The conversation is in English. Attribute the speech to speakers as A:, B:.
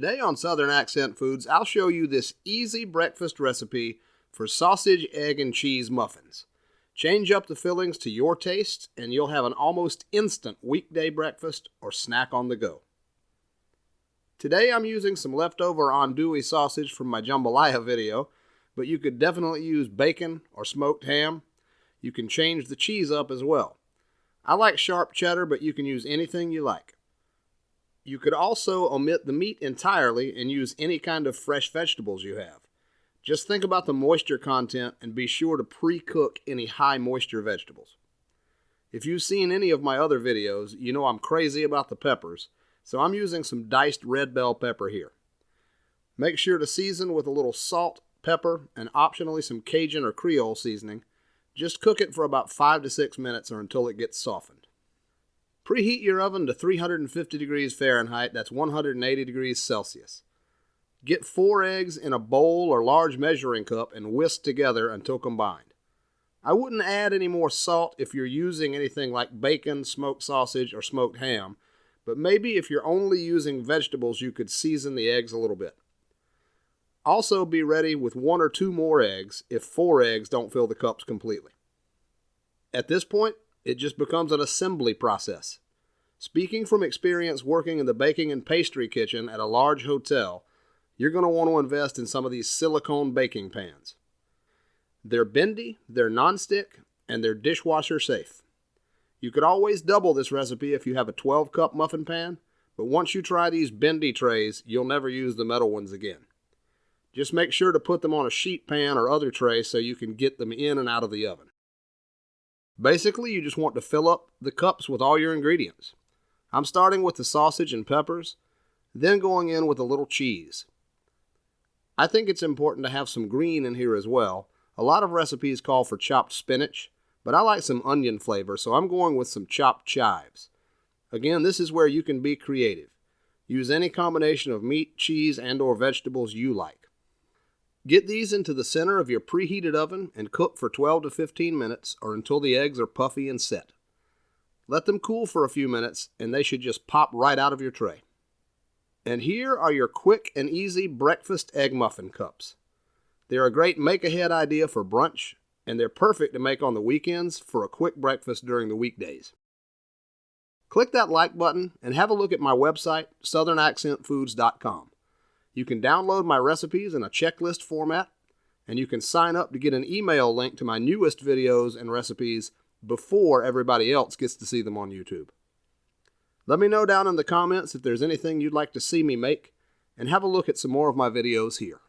A: Today on Southern Accent Foods, I'll show you this easy breakfast recipe for sausage, egg, and cheese muffins. Change up the fillings to your taste, and you'll have an almost instant weekday breakfast or snack on the go. Today I'm using some leftover andouille sausage from my jambalaya video, but you could definitely use bacon or smoked ham. You can change the cheese up as well. I like sharp cheddar, but you can use anything you like. You could also omit the meat entirely and use any kind of fresh vegetables you have. Just think about the moisture content and be sure to pre-cook any high moisture vegetables. If you've seen any of my other videos, you know I'm crazy about the peppers, so I'm using some diced red bell pepper here. Make sure to season with a little salt, pepper, and optionally some Cajun or Creole seasoning. Just cook it for about 5 to 6 minutes or until it gets softened. Preheat your oven to 350 degrees Fahrenheit, that's 180 degrees Celsius. Get 4 eggs in a bowl or large measuring cup and whisk together until combined. I wouldn't add any more salt if you're using anything like bacon, smoked sausage, or smoked ham, but maybe if you're only using vegetables, you could season the eggs a little bit. Also be ready with 1 or 2 more eggs if 4 eggs don't fill the cups completely. At this point, it just becomes an assembly process. Speaking from experience working in the baking and pastry kitchen at a large hotel, you're going to want to invest in some of these silicone baking pans. They're bendy, they're nonstick, and they're dishwasher safe. You could always double this recipe if you have a 12-cup muffin pan, but once you try these bendy trays, you'll never use the metal ones again. Just make sure to put them on a sheet pan or other tray so you can get them in and out of the oven. Basically, you just want to fill up the cups with all your ingredients. I'm starting with the sausage and peppers, then going in with a little cheese. I think it's important to have some green in here as well. A lot of recipes call for chopped spinach, but I like some onion flavor, so I'm going with some chopped chives. Again, this is where you can be creative. Use any combination of meat, cheese, and/or vegetables you like. Get these into the center of your preheated oven and cook for 12 to 15 minutes or until the eggs are puffy and set. Let them cool for a few minutes and they should just pop right out of your tray. And here are your quick and easy breakfast egg muffin cups. They're a great make-ahead idea for brunch, and they're perfect to make on the weekends for a quick breakfast during the weekdays. Click that like button and have a look at my website, southernaccentfoods.com. You can download my recipes in a checklist format, and you can sign up to get an email link to my newest videos and recipes before everybody else gets to see them on YouTube. Let me know down in the comments if there's anything you'd like to see me make, and have a look at some more of my videos here.